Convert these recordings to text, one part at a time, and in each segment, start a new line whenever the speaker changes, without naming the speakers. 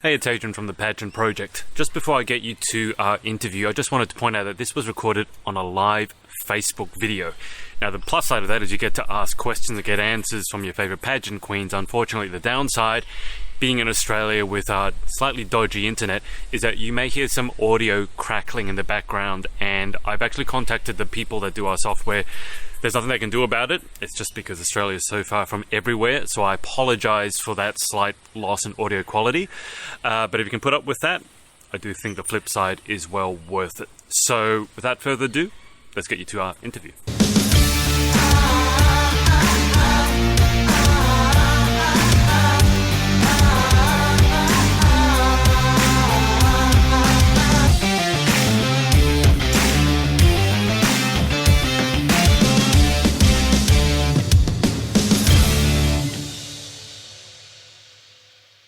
Hey, it's Adrian from the Pageant Project. Just before I get you to our interview, I just wanted to point out that this was recorded on a live Facebook video. Now, the plus side of that is you get to ask questions and get answers from your favourite pageant queens. Unfortunately, the downside, being in Australia with slightly dodgy internet, is that you may hear some audio crackling in the background, and I've actually contacted the people that do our software. There's nothing they can do about it. It's just because Australia is so far from everywhere, so I apologise for that slight loss in audio quality. But if you can put up with that, I do think the flip side is well worth it. So without further ado, let's get you to our interview.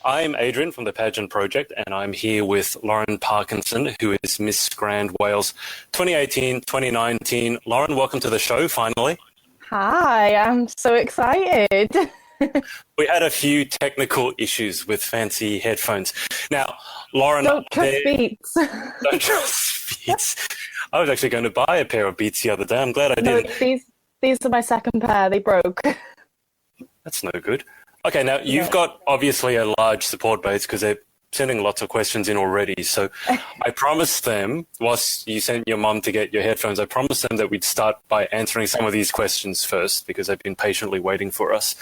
I'm Adrian from the Pageant Project, and I'm here with Lauren Parkinson, who is Miss Grand Wales 2018-2019. Lauren, welcome to the show, finally.
Hi, I'm so excited.
We had a few technical issues with fancy headphones. Now, Lauren...
Don't trust Beats.
Don't trust Beats. I was actually going to buy a pair of Beats the other day. I'm glad I didn't.
These are my second pair. They broke.
That's no good. Okay, now you've got obviously a large support base because they're sending lots of questions in already. So I promised them, whilst you sent your mum to get your headphones, I promised them that we'd start by answering some of these questions first because they've been patiently waiting for us.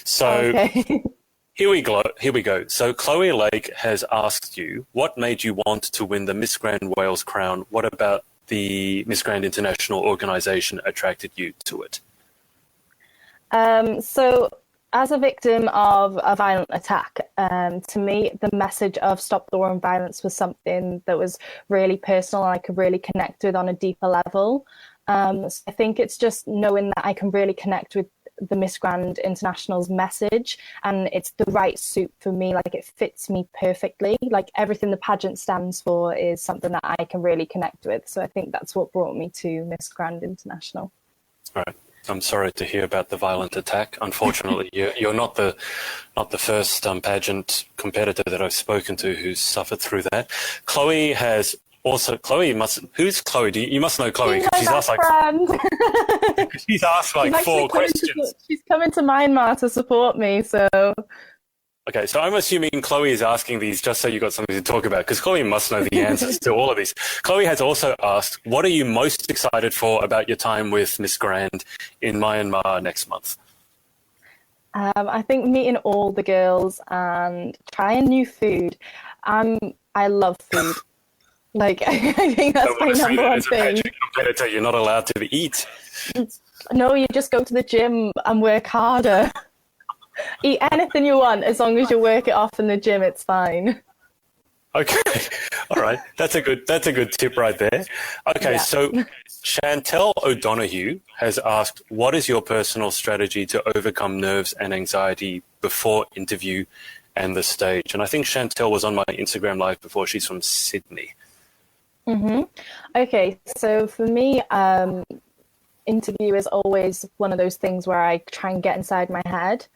So
Okay.
Here we go. So Chloe Lake has asked you, what made you want to win the Miss Grand Wales crown? What about the Miss Grand International organisation attracted you to it?
So as a victim of a violent attack, to me, the message of Stop the War on Violence was something that was really personal and I could really connect with on a deeper level. So I think it's just knowing that I can really connect with the Miss Grand International's message and it's the right suit for me, like it fits me perfectly. Like everything the pageant stands for is something that I can really connect with. So I think that's what brought me to Miss Grand International.
All right. I'm sorry to hear about the violent attack. Unfortunately, you're not the first pageant competitor that I've spoken to who's suffered through that. Chloe has also. Who's Chloe? You must know Chloe because she's asked like 4 questions.
She's coming to Myanmar to support me. So.
Okay, so I'm assuming Chloe is asking these just so you got something to talk about, because Chloe must know the answers to all of these. Chloe has also asked, what are you most excited for about your time with Miss Grand in Myanmar next month?
I think meeting all the girls and trying new food. I love food. Like, I think that's my number one thing.
Competitor, you're not allowed to eat.
No, you just go to the gym and work harder. Eat anything you want as long as you work it off in the gym. It's fine.
Okay, all right. That's a good tip right there. Okay,
Yeah.
So Chantel O'Donoghue has asked, what is your personal strategy to overcome nerves and anxiety before interview and the stage? And I think Chantel was on my Instagram Live before. She's from Sydney.
Mm-hmm. Okay, so for me, interview is always one of those things where I try and get inside my head.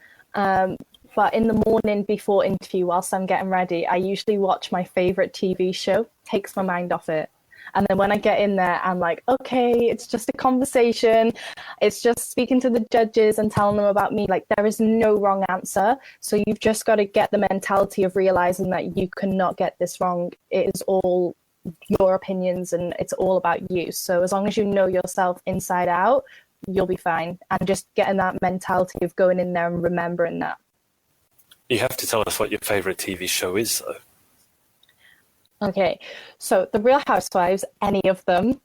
But in the morning before interview, whilst I'm getting ready, I usually watch my favourite TV show, takes my mind off it. And then when I get in there, I'm like, okay, it's just a conversation. It's just speaking to the judges and telling them about me. Like, there is no wrong answer. So you've just got to get the mentality of realising that you cannot get this wrong. It is all your opinions and it's all about you. So as long as you know yourself inside out, you'll be fine. And just getting that mentality of going in there and remembering that.
You have to tell us what your favourite TV show is, though.
Okay, so The Real Housewives, any of them.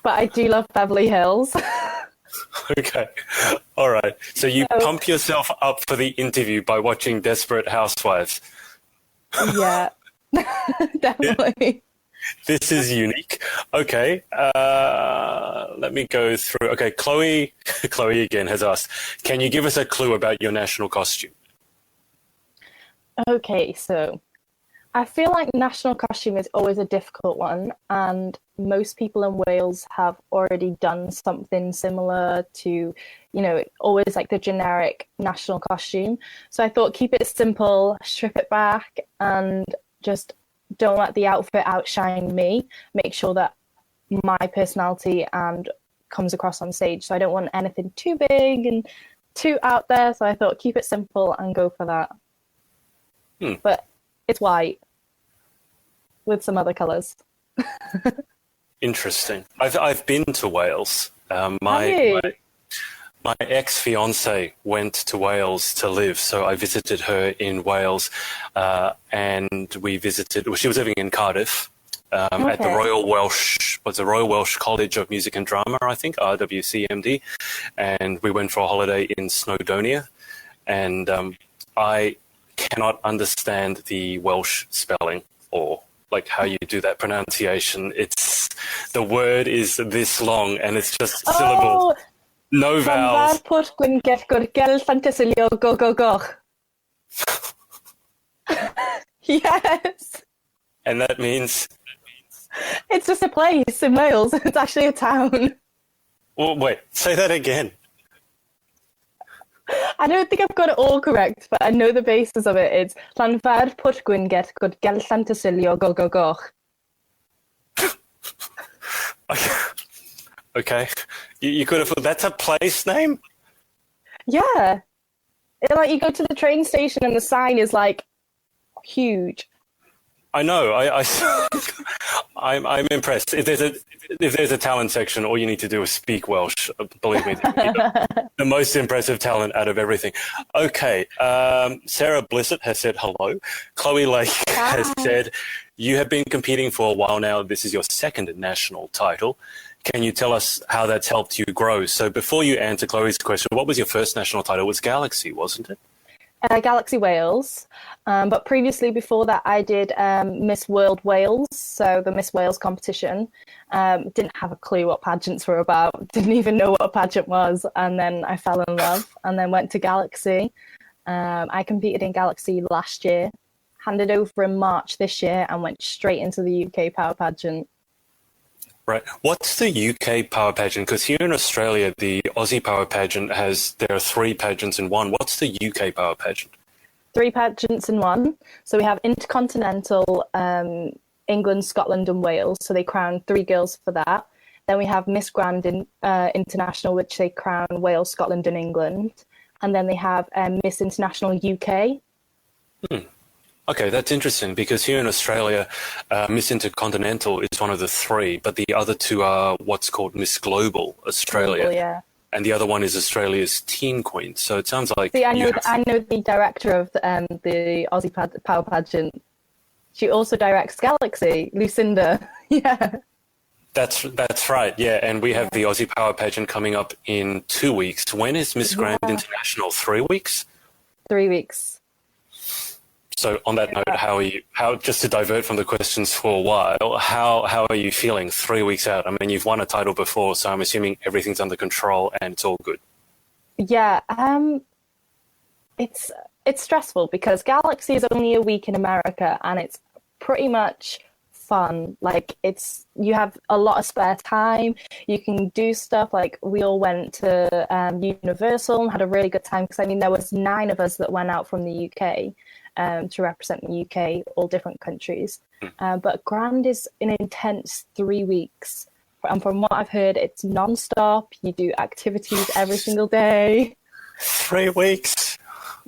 But I do love Beverly Hills.
Okay, all right. So you pump yourself up for the interview by watching Desperate Housewives.
Yeah, definitely.
This is unique. Okay, let me go through. Okay, Chloe again has asked, can you give us a clue about your national costume?
Okay, so I feel like national costume is always a difficult one, and most people in Wales have already done something similar to, always like the generic national costume. So I thought keep it simple, strip it back, and just don't let the outfit outshine me. Make sure that my personality and comes across on stage. So I don't want anything too big and too out there. So I thought keep it simple and go for that. But it's white with some other colours.
Interesting. I've been to Wales. My ex-fiance went to Wales to live, so I visited her in Wales, and we visited. Well, she was living in Cardiff at the Royal Welsh College of Music and Drama, I think, RWCMD, and we went for a holiday in Snowdonia, and I cannot understand the Welsh spelling or like how you do that pronunciation. It's the word is this long and it's just syllables. No vowels.
Yes.
And that means?
It's just a place in Wales. It's actually a town.
Well, wait, say that again.
I don't think I've got it all correct, but I know the basis of it. It's Llanfair Pwll Gwynget Gwd Gel Llantysilio Go Go Goch.
Okay. You could have. That's a place name?
Yeah. Like you go to the train station and the sign is like huge.
I know. I'm impressed. If there's a talent section, all you need to do is speak Welsh. Believe me, the most impressive talent out of everything. Okay, Sarah Blissett has said hello. Chloe Lake has said, you have been competing for a while now. This is your second national title. Can you tell us how that's helped you grow? So before you answer Chloe's question, what was your first national title? It was Galaxy, wasn't it?
Galaxy Wales, but previously before that I did Miss World Wales, so the Miss Wales competition. Didn't have a clue what pageants were about, didn't even know what a pageant was, and then I fell in love and then went to Galaxy. I competed in Galaxy last year, handed over in March this year and went straight into the UK Power Pageant.
Right. What's the UK Power Pageant? Because here in Australia, the Aussie Power Pageant there are 3 pageants in one. What's the UK Power Pageant?
3 pageants in one. So we have Intercontinental, England, Scotland and Wales. So they crown 3 girls for that. Then we have Miss Grand International, which they crown Wales, Scotland and England. And then they have Miss International UK.
Okay, that's interesting because here in Australia, Miss Intercontinental is one of the 3, but the other 2 are what's called Miss Global Australia.
Global, yeah.
And the other one is Australia's Teen Queen. So it sounds like...
See, I know the director of the Aussie Power Pageant. She also directs Galaxy, Lucinda. Yeah.
That's right, yeah. And we have the Aussie Power Pageant coming up in 2 weeks. When is Miss Grand International? 3 weeks?
3 weeks.
So on that note, how just to divert from the questions for a while, how are you feeling 3 weeks out? I mean, you've won a title before, so I'm assuming everything's under control and it's all good.
Yeah, it's stressful because Galaxy is only a week in America and it's pretty much fun. Like you have a lot of spare time. You can do stuff like we all went to Universal and had a really good time because I mean there was 9 of us that went out from the UK. To represent the UK, all different countries. But Grand is an intense 3 weeks. And from what I've heard, it's non-stop. You do activities every single day.
3 weeks?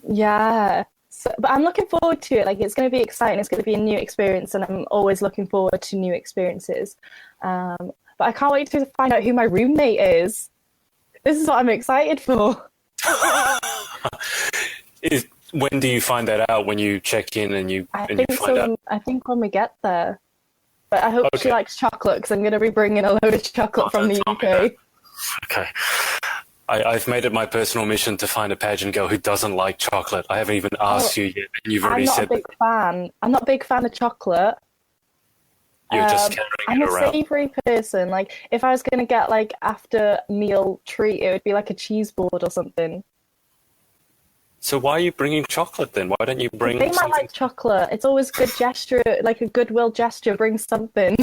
Yeah. So, but I'm looking forward to it. Like, it's going to be exciting. It's going to be a new experience, and I'm always looking forward to new experiences. But I can't wait to find out who my roommate is. This is what I'm excited for.
When do you find that out? When you check in and you find out?
I think when we get there. But I hope she likes chocolate because I'm going to be bringing a load of chocolate from the UK.
Okay. I've made it my personal mission to find a pageant girl who doesn't like chocolate. I haven't even asked you yet, and you've already said that.
I'm not a big fan of chocolate.
You're just carrying it around.
I'm a savoury person. Like, if I was going to get, like, after meal treat, it would be like a cheese board or something.
So why are you bringing chocolate then? Why don't you bring
They might
something?
like chocolate. It's always a good gesture, like a goodwill gesture. Bring something.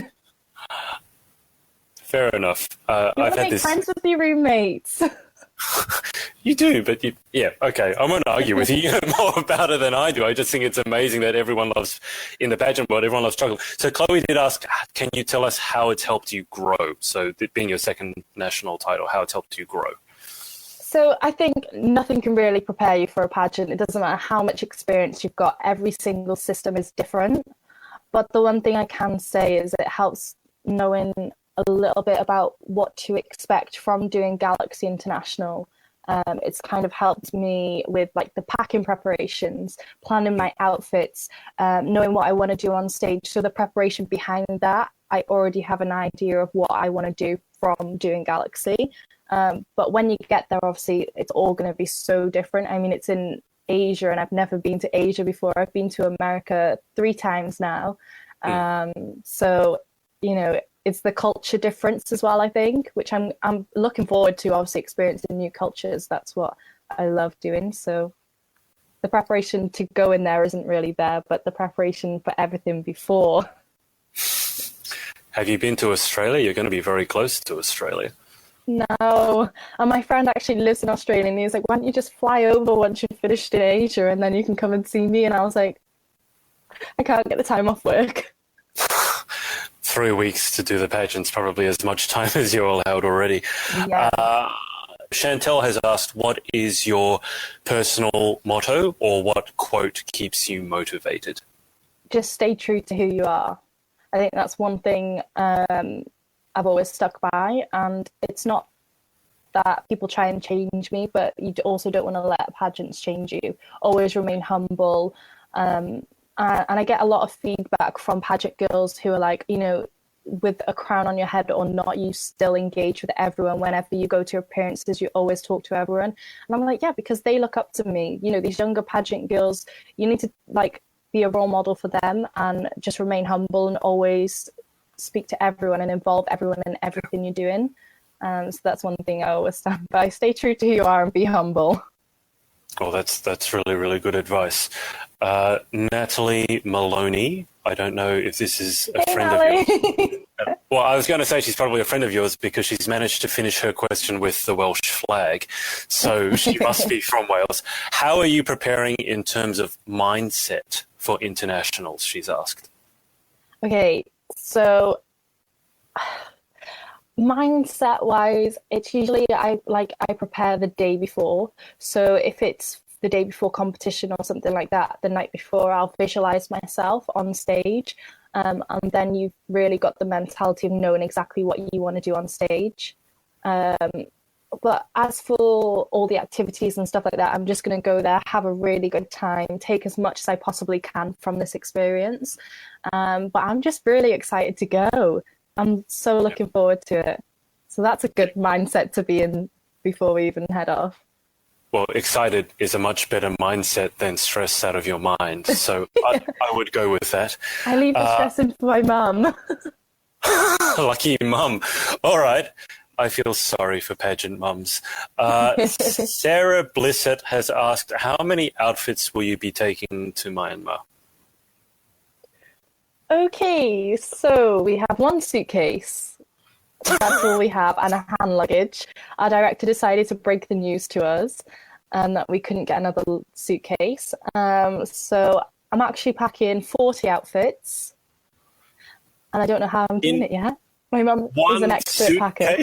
Fair enough.
You
I've
want to
had
make
this.
friends with your roommates.
You do, but yeah, okay. I won't argue with you. You know more about it than I do. I just think it's amazing that everyone loves, in the pageant world, everyone loves chocolate. So Chloe did ask, can you tell us how it's helped you grow? So being your second national title, how it's helped you grow?
So I think nothing can really prepare you for a pageant. It doesn't matter how much experience you've got. Every single system is different. But the one thing I can say is it helps knowing a little bit about what to expect from doing Galaxy International. It's kind of helped me with like the packing preparations, planning my outfits, knowing what I want to do on stage. So the preparation behind that, I already have an idea of what I want to do from doing Galaxy. But when you get there, obviously, it's all going to be so different. I mean, it's in Asia and I've never been to Asia before. I've been to America 3 times now. So, you know, it's the culture difference as well, I think, which I'm looking forward to, obviously experiencing new cultures. That's what I love doing. So the preparation to go in there isn't really there, but the preparation for everything before.
Have you been to Australia? You're going to be very close to Australia.
No. And my friend actually lives in Australia and he was like, why don't you just fly over once you've finished in Asia and then you can come and see me? And I was like, I can't get the time off work.
3 weeks to do the pageant's probably as much time as you're allowed already.
Yeah.
Chantel has asked, what is your personal motto or what quote keeps you motivated?
Just stay true to who you are. I think that's one thing I've always stuck by, and it's not that people try and change me, but you also don't want to let pageants change you. Always remain humble. And I get a lot of feedback from pageant girls who are like, you know, with a crown on your head or not, you still engage with everyone. Whenever you go to appearances, you always talk to everyone. And I'm like, yeah, because they look up to me. You know, these younger pageant girls, you need to like be a role model for them and just remain humble and always speak to everyone and involve everyone in everything you're doing. So that's one thing I always stand by. Stay true to who you are and be humble.
Oh, that's really, really good advice. Natalie Maloney, I don't know if this is a friend of yours. Well, I was going to say she's probably a friend of yours because she's managed to finish her question with the Welsh flag. So she must be from Wales. How are you preparing in terms of mindset for internationals, she's asked?
Okay, so mindset wise, it's usually I prepare the day before. So if it's the day before competition or something like that, the night before I'll visualize myself on stage, and then you've really got the mentality of knowing exactly what you want to do on stage. But as for all the activities and stuff like that, I'm just going to go there, have a really good time, take as much as I possibly can from this experience. But I'm just really excited to go. I'm so looking forward to it. So that's a good mindset to be in before we even head off.
Well, excited is a much better mindset than stress out of your mind. So I would go with that.
I leave the stress in for my mum.
Lucky mum. All right. I feel sorry for pageant mums. Sarah Blissett has asked, how many outfits will you be taking to Myanmar?
Okay, so we have 1 suitcase. That's all we have, and a hand luggage. Our director decided to break the news to us and that we couldn't get another suitcase. So I'm actually packing 40 outfits, and I don't know how I'm doing it yet. My mum is an expert packer.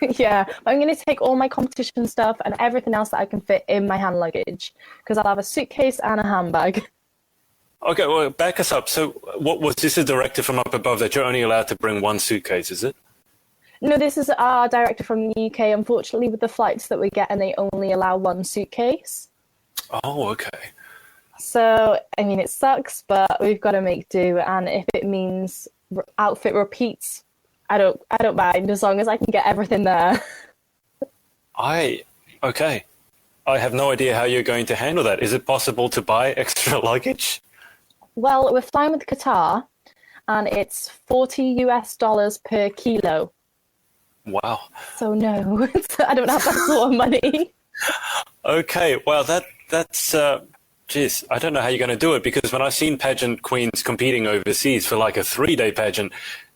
Yeah, but I'm going to take all my competition stuff and everything else that I can fit in my hand luggage because I'll have a suitcase and a handbag.
Okay, well, back us up. So what was this a directive from up above that you're only allowed to bring 1 suitcase, is it?
No, this is our director from the UK. Unfortunately, with the flights that we get, and they only allow 1 suitcase.
Oh, okay.
So, I mean, it sucks, but we've got to make do. And if it means outfit repeats, I don't mind as long as I can get everything there.
Okay. I have no idea how you're going to handle that. Is it possible to buy extra luggage?
Well, we're flying with Qatar, and it's $40 per kilo.
Wow.
So no, I don't have that sort of money.
Okay, well that's geez, I don't know how you're going to do it because when I've seen pageant queens competing overseas for like a 3-day pageant,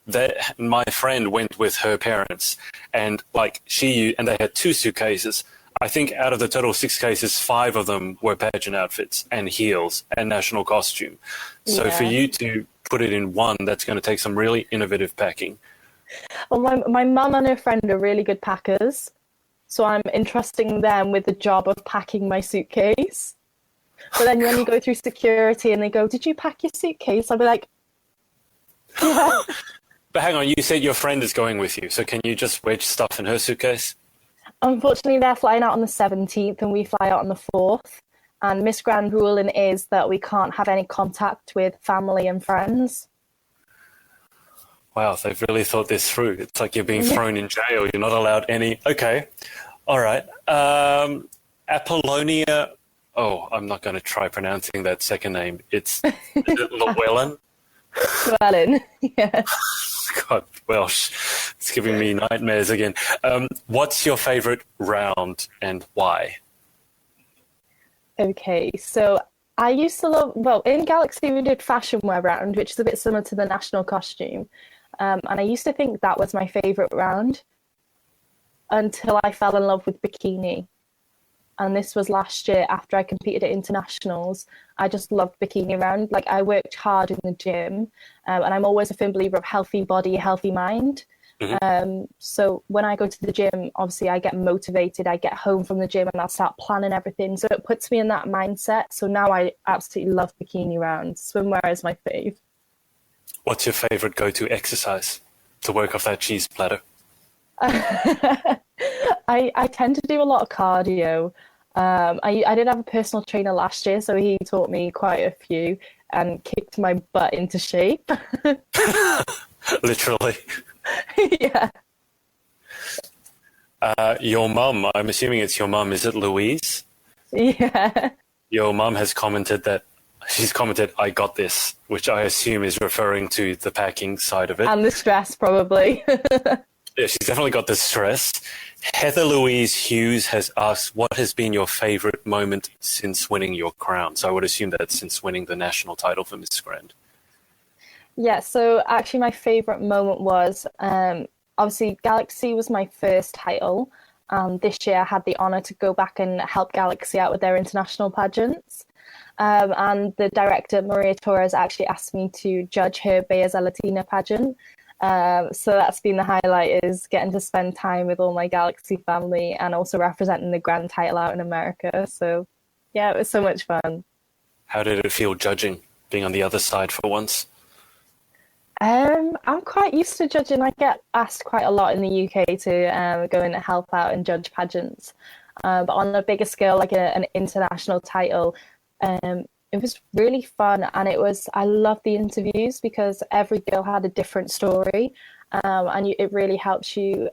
that my friend went with her parents and they had 2 suitcases. I think out of the total 6 cases, 5 of them were pageant outfits and heels and national costume. So for you to put it in one, that's going to take some really innovative packing.
Well, my mum and her friend are really good packers, so I'm entrusting them with the job of packing my suitcase. But then when you go through security and they go, "Did you pack your suitcase?" I'll be like, "Yeah."
But hang on, you said your friend is going with you, so can you just wedge stuff in her suitcase?
Unfortunately, they're flying out on the 17th and we fly out on the 4th. And Miss Grand ruling is that we can't have any contact with family and friends.
Wow, they've really thought this through. It's like you're being thrown in jail. You're not allowed any. Okay, all right. Apollonia. Oh, I'm not going to try pronouncing that second name. Is it Llewellyn?
Llewellyn, yeah.
God, Welsh. It's giving me nightmares again. What's your favorite round and why?
Okay, so I used to love, well, in Galaxy we did fashion wear round, which is a bit similar to the national costume. And I used to think that was my favorite round until I fell in love with bikini. And this was last year after I competed at internationals. I just loved bikini round. Like I worked hard in the gym, and I'm always a firm believer of healthy body, healthy mind. So when I go to the gym, obviously I get motivated. I get home from the gym and I'll start planning everything. So it puts me in that mindset. So now I absolutely love bikini round. Swimwear is my fave.
What's your favorite go-to exercise to work off that cheese platter?
I tend to do a lot of cardio. I did have a personal trainer last year, so he taught me quite a few and kicked my butt into shape.
Literally.
Yeah.
Your mum, I'm assuming it's your mum, is it Louise?
Yeah.
Your mum has commented that she's commented, "I got this," which I assume is referring to the packing side of it.
And the stress, probably.
Yeah, she's definitely got the stress. Heather Louise Hughes has asked, what has been your favorite moment since winning your crown? So I would assume that's since winning the national title for Miss Grand.
Yeah, so actually my favorite moment was, obviously Galaxy was my first title. This year I had the honor to go back and help Galaxy out with their international pageants. And the director, Maria Torres, actually asked me to judge her Bellas a Latina pageant. So that's been the highlight, is getting to spend time with all my Galaxy family and also representing the grand title out in America. So yeah, it was so much fun.
How did it feel judging, being on the other side for once?
I'm quite used to judging. I get asked quite a lot in the UK to go and help out and judge pageants. But on a bigger scale, like an international title, it was really fun. And I loved the interviews because every girl had a different story. And it really helps you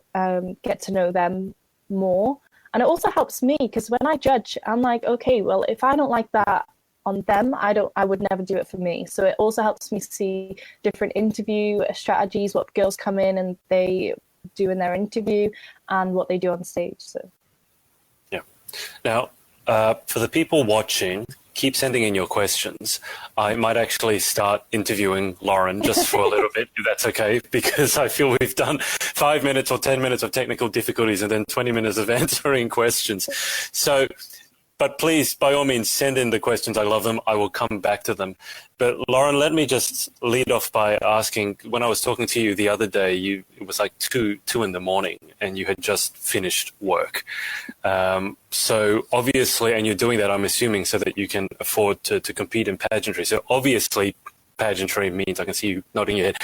get to know them more. And it also helps me because when I judge, I'm like, okay, well, if I don't like that on them, I would never do it for me. So it also helps me see different interview strategies, what girls come in and they do in their interview and what they do on stage. So
yeah. Now, for the people watching, keep sending in your questions. I might actually start interviewing Lauren just for a little bit, if that's okay, because I feel we've done 5 minutes or 10 minutes of technical difficulties and then 20 minutes of answering questions. So, but please, by all means, send in the questions. I love them. I will come back to them. But Lauren, let me just lead off by asking, when I was talking to you the other day, it was like two in the morning and you had just finished work. So obviously, and you're doing that, I'm assuming, so that you can afford to compete in pageantry. So obviously, pageantry means, I can see you nodding your head,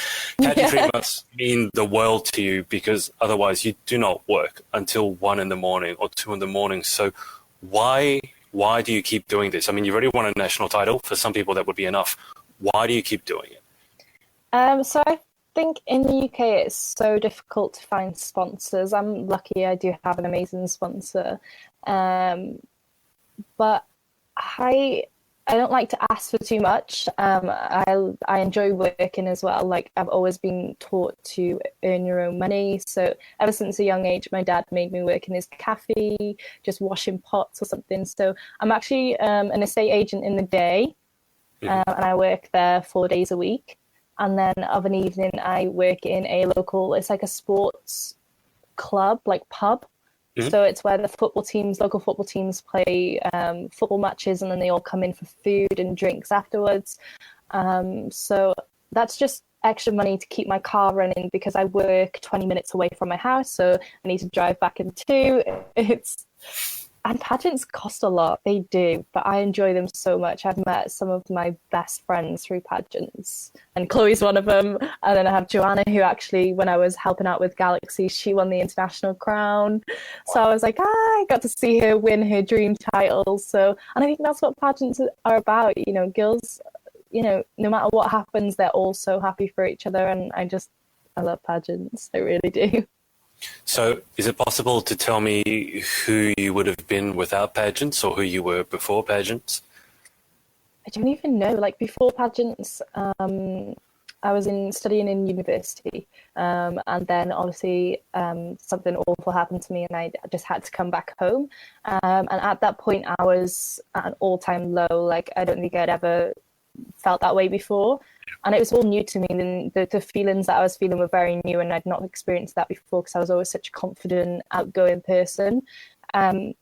pageantry must mean the world to you because otherwise you do not work until 1 in the morning or 2 in the morning. So why do you keep doing this? I mean, you've already won a national title. For some people, that would be enough. Why do you keep doing it?
So I think in the UK it's so difficult to find sponsors. I'm lucky I do have an amazing sponsor. But I I don't like to ask for too much. I enjoy working as well. Like I've always been taught to earn your own money. So ever since a young age, my dad made me work in his cafe, just washing pots or something. So I'm actually an estate agent in the day, and I work there 4 days a week. And then of an evening, I work in a local. It's like a sports club, like pub. So it's where the local football teams play football matches, and then they all come in for food and drinks afterwards. So that's just extra money to keep my car running because I work 20 minutes away from my house, so I need to drive back in too. And pageants cost a lot, they do, but I enjoy them so much. I've met some of my best friends through pageants, and Chloe's one of them. And then I have Joanna, who actually, when I was helping out with Galaxy, she won the international crown. So I was like, I got to see her win her dream title. So, and I think that's what pageants are about. You know, girls, you know, no matter what happens, they're all so happy for each other. And I love pageants. I really do.
So is it possible to tell me who you would have been without pageants or who you were before pageants?
I don't even know. Like before pageants, I was studying in university, and then obviously something awful happened to me, and I just had to come back home. And at that point, I was at an all-time low. Like I don't think I'd ever felt that way before, and it was all new to me. And the feelings that I was feeling were very new, and I'd not experienced that before because I was always such a confident, outgoing person. And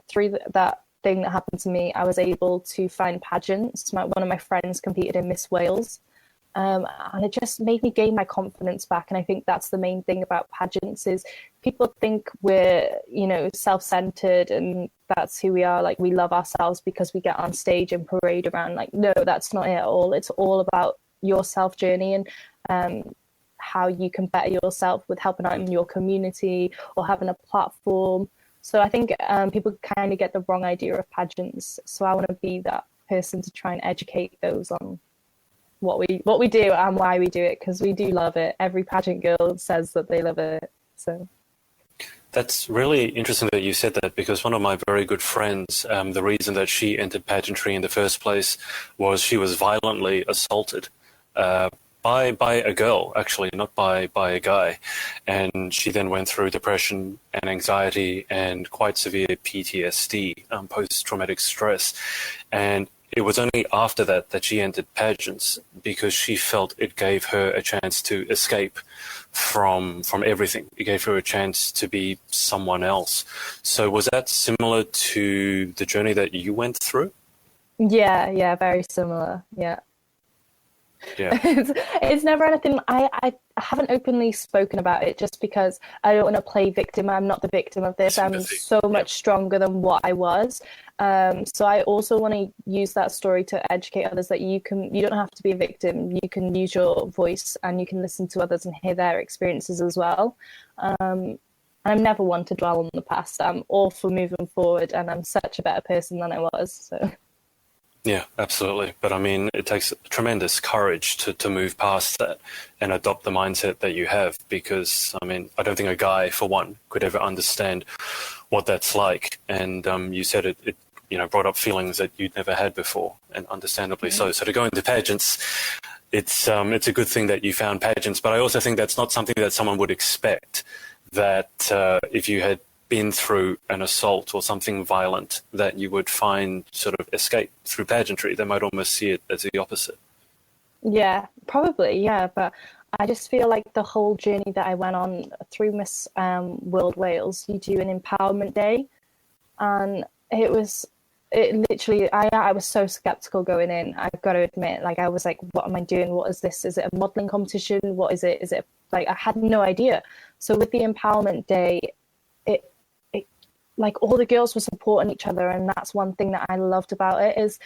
through that thing that happened to me, I was able to find pageants. One of my friends competed in Miss Wales, and it just made me gain my confidence back. And I think that's the main thing about pageants is people think we're, you know, self-centered and that's who we are. Like we love ourselves because we get on stage and parade around. Like, no, that's not it at all. It's all about your self journey and how you can better yourself with helping out in your community or having a platform. So I think people kind of get the wrong idea of pageants. So I want to be that person to try and educate those on what we do and why we do it, because we do love it. Every pageant girl says that they love it. So
that's really interesting that you said that, because one of my very good friends, the reason that she entered pageantry in the first place was she was violently assaulted by a girl, actually, not by a guy. And she then went through depression and anxiety and quite severe PTSD, post-traumatic stress. And it was only after that she entered pageants, because she felt it gave her a chance to escape from everything. It gave her a chance to be someone else. So was that similar to the journey that you went through?
Yeah, very similar. Yeah.
Yeah.
It's never anything. I haven't openly spoken about it just because I don't want to play victim. I'm not the victim of this. I'm so much stronger than what I was. So I also want to use that story to educate others that you don't have to be a victim. You can use your voice and you can listen to others and hear their experiences as well. I'm never one to dwell on the past. I'm all for moving forward, and I'm such a better person than I was. So.
Yeah, absolutely. But I mean, it takes tremendous courage to move past that and adopt the mindset that you have, because, I mean, I don't think a guy, for one, could ever understand what that's like. And you said it brought up feelings that you'd never had before, and understandably so. So to go into pageants, it's a good thing that you found pageants. But I also think that's not something that someone would expect, that if you had been through an assault or something violent, that you would find sort of escape through pageantry. They might almost see it as the opposite.
Yeah, probably, yeah. But I just feel like the whole journey that I went on through Miss World Wales, you do an empowerment day, and it literally, I was so skeptical going in. I've got to admit, like I was like, what am I doing? What is this? Is it a modeling competition? What is it? Is it like, I had no idea. So with the empowerment day, like all the girls were supporting each other, and that's one thing that I loved about it, is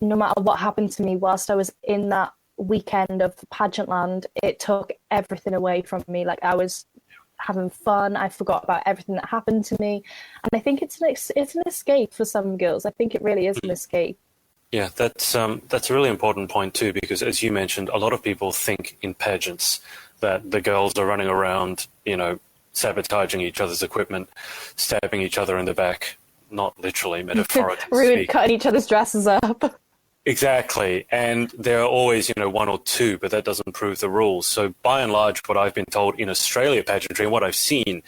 no matter what happened to me whilst I was in that weekend of pageant land, it took everything away from me. Like I was having fun, I forgot about everything that happened to me, and I think it's an escape for some girls. I think it really is an escape.
Yeah, that's a really important point too, because as you mentioned, a lot of people think in pageants that the girls are running around, sabotaging each other's equipment, stabbing each other in the back, not literally, metaphorically
Ruined cutting each other's dresses up.
Exactly. And there are always, one or two, but that doesn't prove the rules. So by and large, what I've been told in Australia pageantry and what I've seen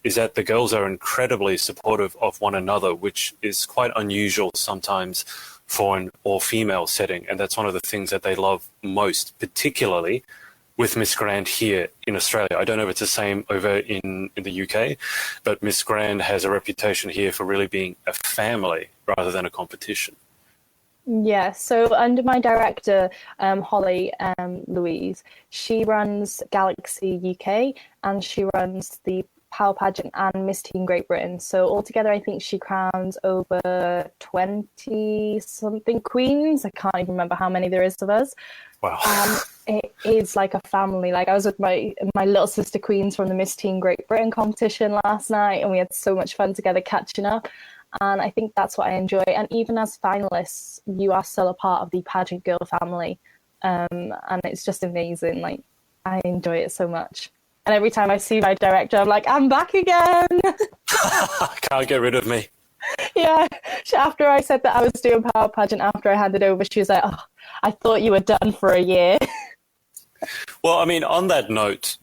is that the girls are incredibly supportive of one another, which is quite unusual sometimes for an all-female setting. And that's one of the things that they love most, particularly with Miss Grand here in Australia. I don't know if it's the same over in the UK, but Miss Grand has a reputation here for really being a family rather than a competition.
Yeah, so under my director, Holly Louise, she runs Galaxy UK and she runs the Power Pageant and Miss Teen Great Britain. So altogether, I think she crowns over 20-something queens. I can't even remember how many there is of us.
Wow.
It is like a family. Like I was with my little sister queens from the Miss Teen Great Britain competition last night, and we had so much fun together catching up. And I think that's what I enjoy. And even as finalists, you are still a part of the pageant girl family. And it's just amazing. Like, I enjoy it so much. And every time I see my director, I'm like, I'm back again.
Can't get rid of me.
Yeah. After I said that I was doing Power Pageant, after I handed over, she was like, oh, I thought you were done for a year.
Well, I mean, on that note,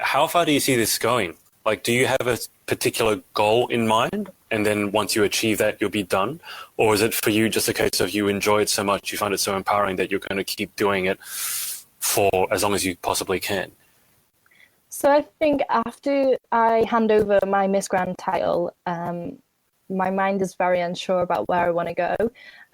how far do you see this going? Like, do you have a particular goal in mind? And then once you achieve that, you'll be done? Or is it for you just a case of you enjoy it so much, you find it so empowering that you're going to keep doing it for as long as you possibly can?
So I think after I hand over my Miss Grand title, my mind is very unsure about where I want to go.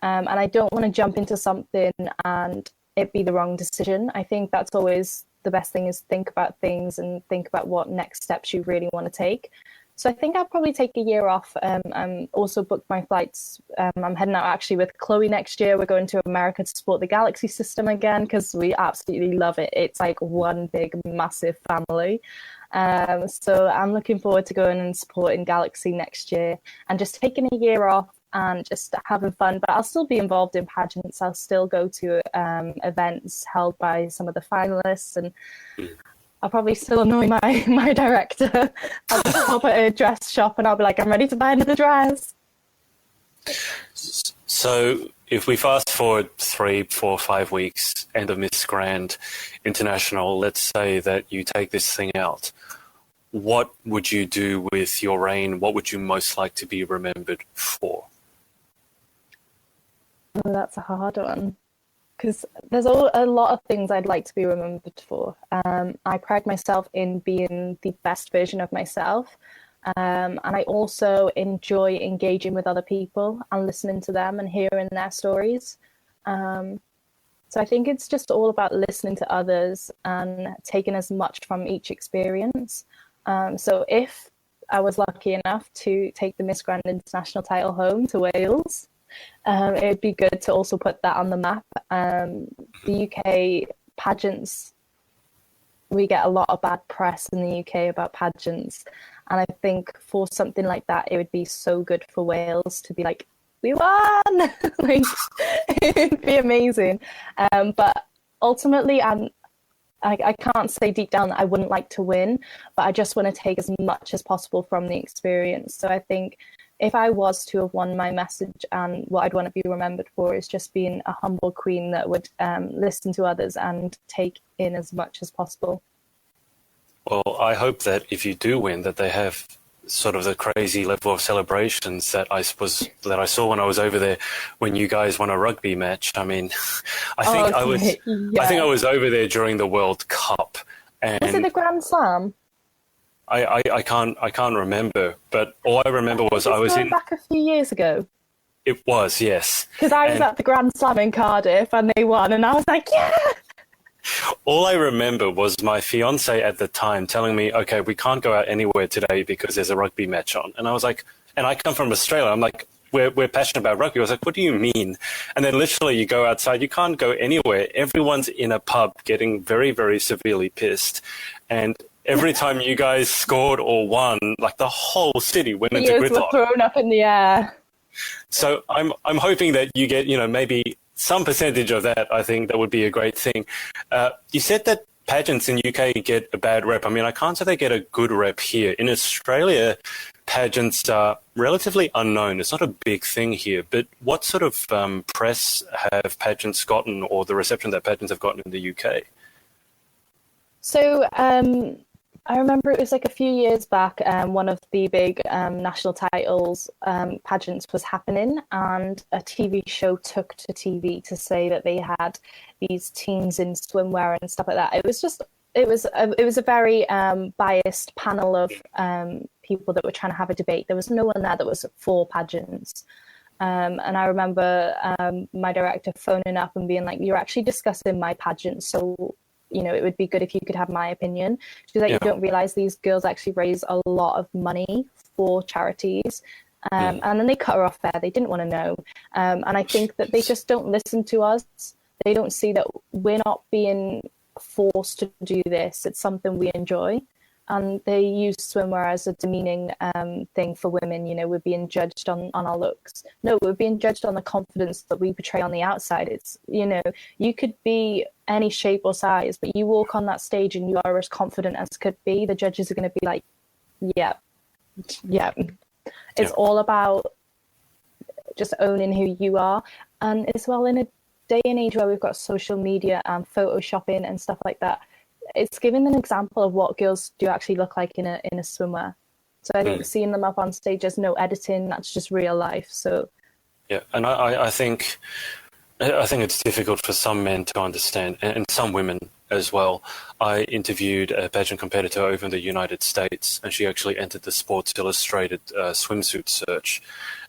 And I don't want to jump into something and it be the wrong decision. I think that's always the best thing, is think about things and think about what next steps you really want to take. So I think I'll probably take a year off. I'm also booked my flights. I'm heading out actually with Chloe next year. We're going to America to support the Galaxy system again because we absolutely love it. It's like one big, massive family. So I'm looking forward to going and supporting Galaxy next year and just taking a year off and just having fun. But I'll still be involved in pageants. I'll still go to events held by some of the finalists, and I'll probably still annoy my director. I'll just pop at a dress shop and I'll be like, I'm ready to buy another dress.
So if we fast forward 3, 4, 5 weeks, end of Miss Grand International, let's say that you take this thing out, what would you do with your reign? What would you most like to be remembered for?
Oh, that's a hard one. Because there's a lot of things I'd like to be remembered for. I pride myself in being the best version of myself. And I also enjoy engaging with other people and listening to them and hearing their stories. So I think it's just all about listening to others and taking as much from each experience. So if I was lucky enough to take the Miss Grand International title home to Wales, it'd be good to also put that on the map. The UK pageants, we get a lot of bad press in the UK about pageants. And I think for something like that, it would be so good for Wales to be like, we won! Like, it'd be amazing. But ultimately, I can't say deep down that I wouldn't like to win, but I just want to take as much as possible from the experience. So I think if I was to have won, my message and what I'd want to be remembered for is just being a humble queen that would listen to others and take in as much as possible.
Well, I hope that if you do win, that they have sort of the crazy level of celebrations that I saw when I was over there when you guys won a rugby match. I mean, I think I was over there during the World Cup. And
was it the Grand Slam?
I can't remember, but all I remember was I was in
back a few years ago.
It was, yes.
Because I was at the Grand Slam in Cardiff and they won, and I was like, yeah.
All I remember was my fiance at the time telling me, okay, we can't go out anywhere today because there's a rugby match on. And I was like, and I come from Australia. I'm like, we're passionate about rugby. I was like, what do you mean? And then literally you go outside, you can't go anywhere. Everyone's in a pub getting very, very severely pissed. And every time you guys scored or won, like the whole city went into gridlock.
Were thrown up in the air.
So I'm hoping that you get, maybe some percentage of that. I think that would be a great thing. You said that pageants in UK get a bad rep. I mean, I can't say they get a good rep here. In Australia, pageants are relatively unknown. It's not a big thing here, but what sort of press have pageants gotten, or the reception that pageants have gotten in the UK?
So I remember it was like a few years back, one of the big national titles pageants was happening, and a TV show took to TV to say that they had these teens in swimwear and stuff like that. It was a very biased panel of people that were trying to have a debate. There was no one there that was for pageants. And I remember my director phoning up and being like, "You're actually discussing my pageant, so it would be good if you could have my opinion." She's like, "You don't realize these girls actually raise a lot of money for charities." And then they cut her off there. They didn't want to know. And I think that they just don't listen to us. They don't see that we're not being forced to do this. It's something we enjoy. And they use swimwear as a demeaning thing for women. We're being judged on our looks. No, we're being judged on the confidence that we portray on the outside. It's, you could be any shape or size, but you walk on that stage and you are as confident as could be. The judges are going to be like, yeah. It's all about just owning who you are. And as well, in a day and age where we've got social media and photoshopping and stuff like that, it's giving an example of what girls do actually look like in a swimwear. So I think seeing them up on stage, there's no editing, that's just real life. So
yeah, and I think it's difficult for some men to understand, and some women as well. I interviewed a pageant competitor over in the United States, and she actually entered the Sports Illustrated swimsuit search.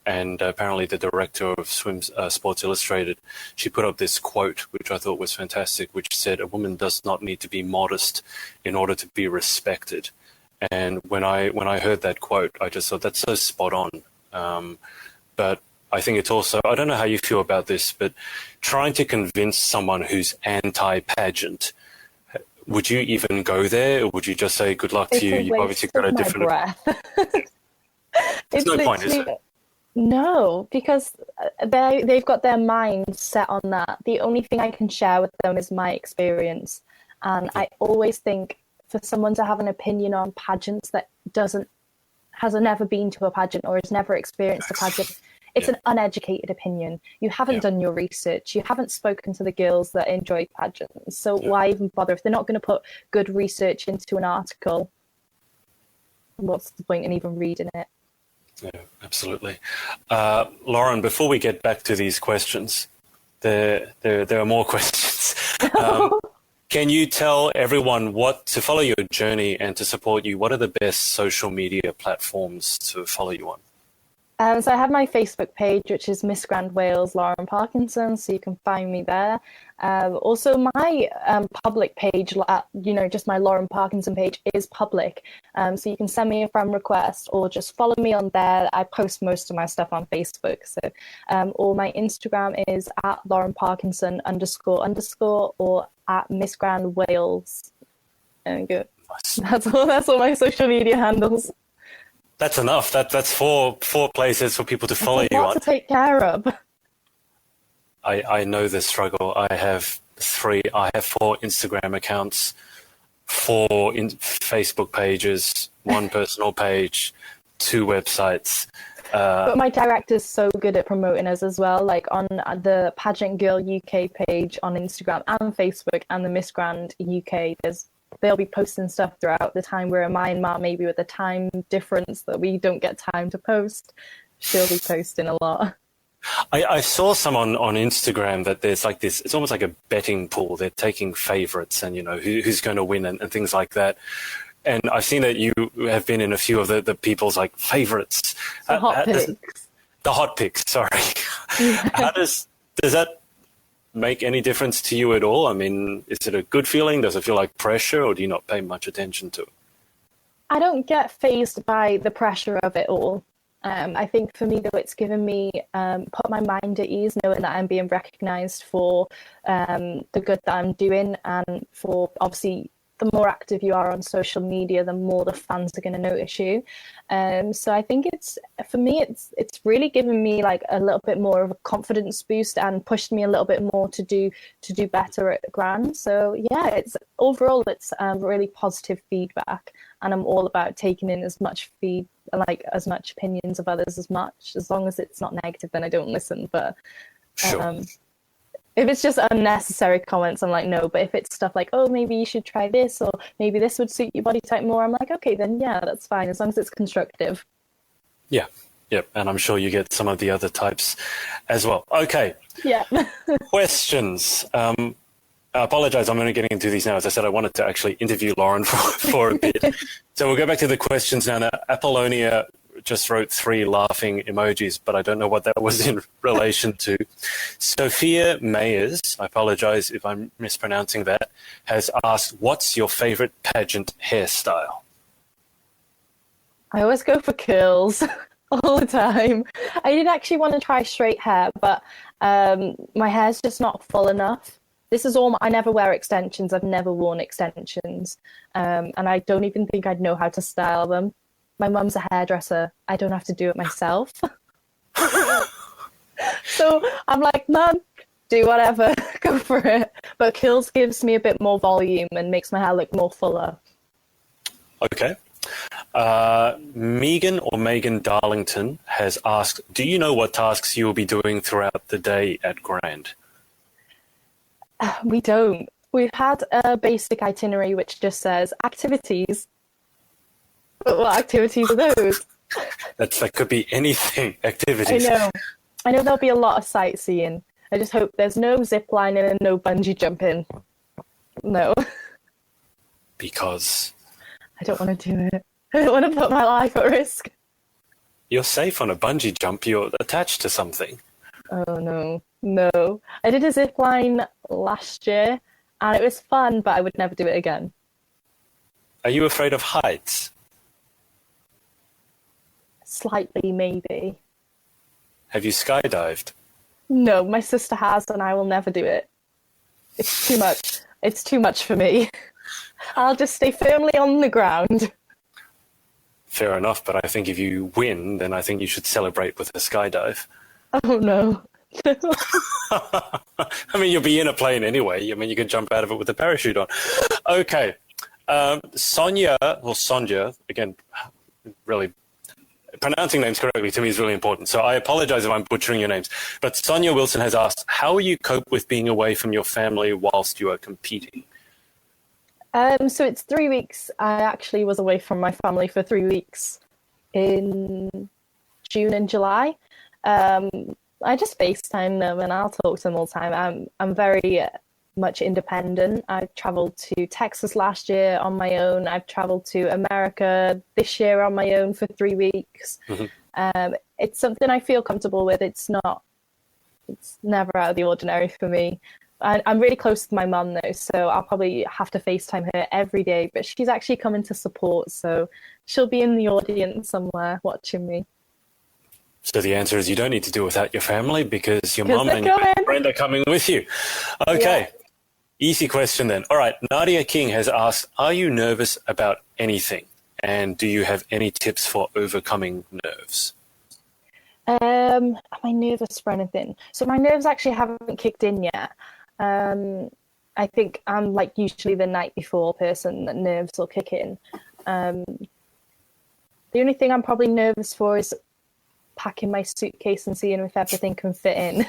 And apparently the director of Sports Illustrated, she put up this quote, which I thought was fantastic, which said, "A woman does not need to be modest in order to be respected." And when I heard that quote, I just thought that's so spot on. But I think it's also, I don't know how you feel about this, but trying to convince someone who's anti-pageant, would you even go there, or would you just say, "Good luck to you"? You've obviously got a different. There's no point, is it?
No, because they've got their mind set on that. The only thing I can share with them is my experience. And I always think for someone to have an opinion on pageants that has never been to a pageant or has never experienced a pageant, it's an uneducated opinion. You haven't done your research. You haven't spoken to the girls that enjoy pageants. So why even bother? If they're not going to put good research into an article, what's the point in even reading it?
Yeah, absolutely. Lauren, before we get back to these questions, there are more questions. Can you tell everyone what to follow your journey and to support you? What are the best social media platforms to follow you on?
So I have my Facebook page, which is Miss Grand Wales Lauren Parkinson, so you can find me there. Also, my public page, just my Lauren Parkinson page is public. So you can send me a friend request or just follow me on there. I post most of my stuff on Facebook. So, or my Instagram is at Lauren Parkinson _ or at Miss Grand Wales. And good. Nice. That's all my social media handles.
That's enough. That's four places for people to follow you on.
To take care of.
I know the struggle. I have 4 Instagram accounts, 4 Facebook pages, 1 personal page, 2 websites.
But my director's so good at promoting us as well. Like on the Pageant Girl UK page on Instagram and Facebook, and the Miss Grand UK, they'll be posting stuff throughout the time we're in Myanmar, maybe with the time difference that we don't get time to post. She'll be posting a lot.
I saw some on Instagram that there's like this, it's almost like a betting pool. They're taking favorites and, who's going to win and things like that. And I've seen that you have been in a few of the people's like favorites.
The hot picks.
The hot picks, sorry. Yeah. How does that make any difference to you at all? I mean, is it a good feeling? Does it feel like pressure, or do you not pay much attention to it?
I don't get fazed by the pressure of it all. I think for me, though, it's given me put my mind at ease, knowing that I'm being recognised for the good that I'm doing, and for obviously the more active you are on social media, the more the fans are going to notice you. So I think for me, it's really given me like a little bit more of a confidence boost and pushed me a little bit more to do better at Grand. So yeah, it's really positive feedback, and I'm all about taking in as much opinions of others as long as it's not negative, then I don't listen. But
Sure.
if it's just unnecessary comments, I'm like, no. But if it's stuff like, oh, maybe you should try this, or maybe this would suit your body type more, I'm like, okay, then yeah, that's fine, as long as it's constructive.
Yeah. Yep. And I'm sure you get some of the other types as well. Okay.
Yeah.
Questions. I apologize, I'm only getting into these now. As I said, I wanted to actually interview Lauren for a bit. So we'll go back to the questions now. Apollonia just wrote 3 laughing emojis, but I don't know what that was in relation to. Sophia Mayers, I apologize if I'm mispronouncing that, has asked, what's your favorite pageant hairstyle?
I always go for curls all the time. I did actually want to try straight hair, but my hair's just not full enough. This is all. I never wear extensions. I've never worn extensions, and I don't even think I'd know how to style them. My mum's a hairdresser. I don't have to do it myself. So I'm like, Mum, do whatever, go for it. But curls gives me a bit more volume and makes my hair look more fuller.
Okay. Megan Darlington has asked, do you know what tasks you will be doing throughout the day at Grand?
We don't. We've had a basic itinerary which just says activities. But what activities are those?
That could be anything. Activities.
I know there'll be a lot of sightseeing. I just hope there's no zip lining and no bungee jumping. No.
Because?
I don't want to do it. I don't want to put my life at risk.
You're safe on a bungee jump. You're attached to something.
Oh, no. I did a zip line last year and it was fun, but I would never do it again.
Are you afraid of heights?
Slightly, maybe.
Have you skydived?
No, my sister has, and I will never do it. It's too much. It's too much for me. I'll just stay firmly on the ground.
Fair enough, but I think if you win, then I think you should celebrate with a skydive.
Oh, no.
I mean, you'll be in a plane anyway. I mean, you can jump out of it with a parachute on. Okay. Sonia, again, really, pronouncing names correctly to me is really important. So I apologize if I'm butchering your names. But Sonia Wilson has asked, how will you cope with being away from your family whilst you are competing?
So it's 3 weeks. I actually was away from my family for 3 weeks in June and July. I just FaceTime them and I'll talk to them all the time. I'm very much independent. I traveled to Texas last year on my own. I've traveled to America this year on my own for 3 weeks. Mm-hmm. It's something I feel comfortable with. It's never out of the ordinary for me. I'm really close to my mum though, so I'll probably have to FaceTime her every day, but she's actually coming to support, so she'll be in the audience somewhere watching me.
So the answer is you don't need to do it without your family because your mum and your friend are coming with you. Okay, yeah. Easy question then. All right, Nadia King has asked, are you nervous about anything? And do you have any tips for overcoming nerves?
Am I nervous for anything? So my nerves actually haven't kicked in yet. I think I'm like usually the night before person that nerves will kick in. The only thing I'm probably nervous for is packing my suitcase and seeing if everything can fit in.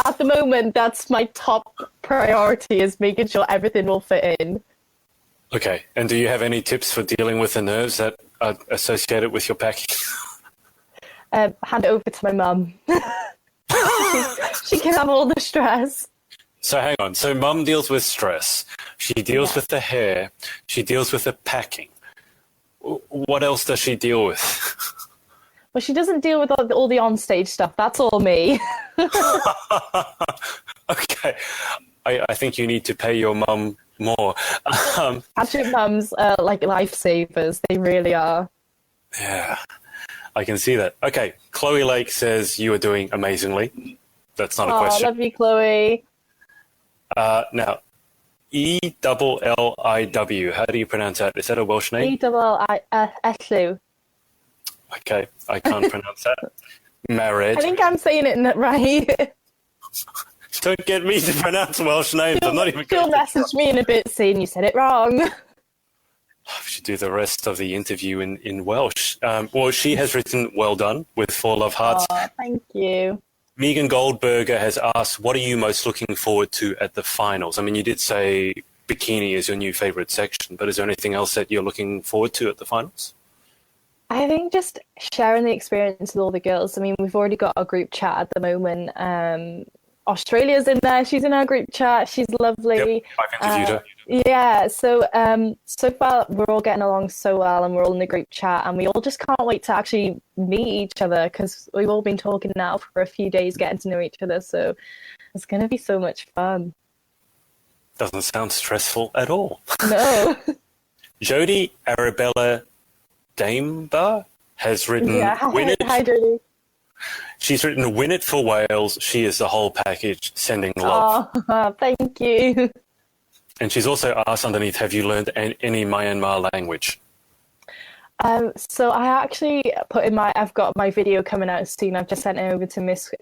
At the moment, that's my top priority, is making sure everything will fit in.
Okay. And do you have any tips for dealing with the nerves that are associated with your packing?
Hand it over to my mum. She can have all the stress.
So hang on. So mum deals with stress. She deals with the hair. She deals with the packing. What else does she deal with?
Well, she doesn't deal with all the onstage stuff. That's all me.
Okay. I think you need to pay your mum more.
Actually, mums are like lifesavers. They really are.
Yeah, I can see that. Okay. Chloe Lake says you are doing amazingly. That's not a question.
Love you, Chloe.
Now, Elliw. How do you pronounce that? Is that a Welsh name?
Elliw.
Okay, I can't pronounce that.
I
Married.
think I'm saying it right.
Don't get me to pronounce Welsh names. I'm not even
She'll
going to
message me in a bit saying you said it wrong.
We should do the rest of the interview in Welsh. Well, she has written, well done, with 4 love hearts.
Oh, thank you.
Megan Goldberger has asked, what are you most looking forward to at the finals? I mean, you did say bikini is your new favourite section, but is there anything else that you're looking forward to at the finals?
I think just sharing the experience with all the girls. I mean, we've already got a group chat at the moment. Australia's in there. She's in our group chat. She's lovely.
Yep, I've interviewed her.
Yeah, so so far we're all getting along so well, and we're all in the group chat, and we all just can't wait to actually meet each other because we've all been talking now for a few days, getting to know each other. So it's going to be so much fun.
Doesn't sound stressful at all.
No.
Jodie Arabella Damebar has written Win It.
Hi, Jodie.
She's written Win It for Wales. She is the whole package, sending love.
Oh, thank you.
And she's also asked underneath, have you learned any Myanmar language?
So I actually I've got my video coming out soon. I've just sent it over to Miss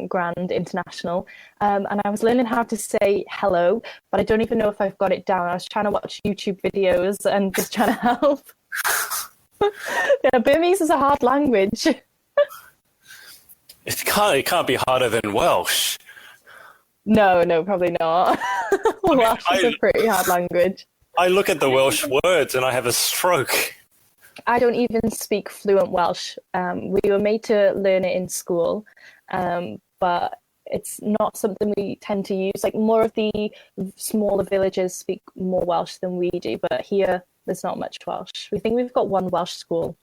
Grand International. And I was learning how to say hello, but I don't even know if I've got it down. I was trying to watch YouTube videos and just trying to help. Yeah, Burmese is a hard language.
It can't be harder than Welsh.
No, probably not. Welsh is a pretty hard language.
I look at the Welsh words and I have a stroke.
I don't even speak fluent Welsh. We were made to learn it in school, but it's not something we tend to use. Like, more of the smaller villages speak more Welsh than we do, but here there's not much Welsh. We think we've got one Welsh school,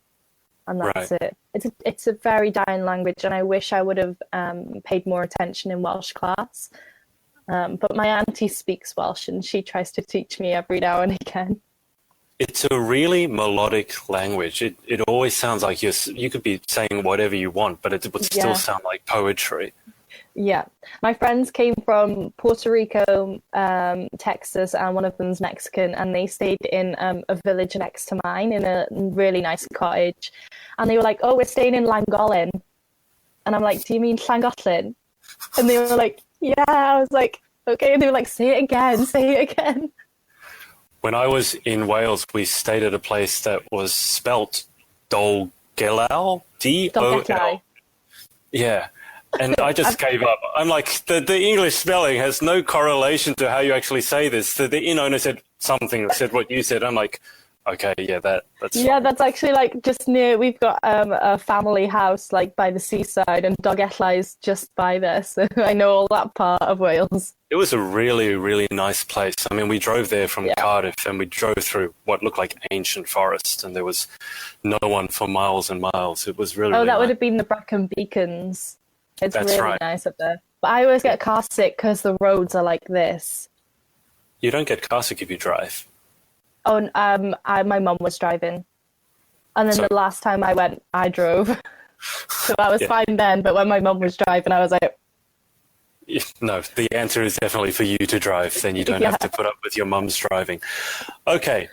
and that's
Right.
it. It's a very dying language, and I wish I would have paid more attention in Welsh class. But my auntie speaks Welsh, and she tries to teach me every now and again.
It's a really melodic language. It always sounds like you could be saying whatever you want, but it would still sound like poetry.
Yeah. My friends came from Puerto Rico, Texas, and one of them's Mexican, and they stayed in a village next to mine in a really nice cottage. And they were like, oh, we're staying in Llangollen. And I'm like, do you mean Llangollen? And they were like, yeah. I was like, okay. And they were like, say it again.
When I was in Wales, we stayed at a place that was spelt Dolgellau, D-O-L. Yeah. And I just gave up. I'm like, the English spelling has no correlation to how you actually say this. The inn owner said something, said what you said. I'm like, okay, yeah, that's
yeah,
fine.
that's actually like just near. We've got a family house like by the seaside, and Dolgellau is just by there. So I know all that part of Wales.
It was a really, really nice place. I mean, we drove there from Cardiff, and we drove through what looked like ancient forest, and there was no one for miles and miles. It was really,
that
nice.
would have been the Brecon Beacons. It's
That's
really
right.
nice up there. But I always get car sick because the roads are like this.
You don't get car sick if you drive.
Oh, my mum was driving. And then the last time I went, I drove. So I was fine then, but when my mum was driving, I was like...
No, the answer is definitely for you to drive. Then you don't have to put up with your mum's driving. Okay.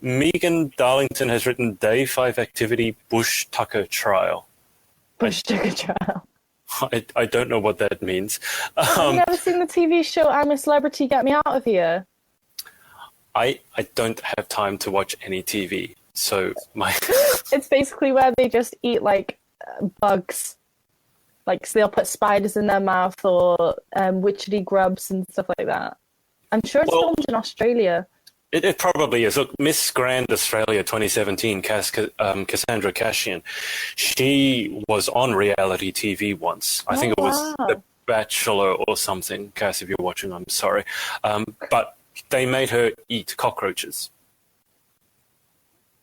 Megan Darlington has written Day 5 Activity Bush Tucker Trial.
Bush Tucker Trial.
I don't know what that means.
Have you never seen the TV show I'm a Celebrity, Get Me Out of Here?
I don't have time to watch any TV, so my...
It's basically where they just eat, like, bugs. Like, so they'll put spiders in their mouth or witchetty grubs and stuff like that. I'm sure it's filmed in Australia.
It probably is. Look, Miss Grand Australia 2017, Cassandra Cashian, she was on reality TV once. I think it was The Bachelor or something. Cass, if you're watching, I'm sorry. But they made her eat cockroaches.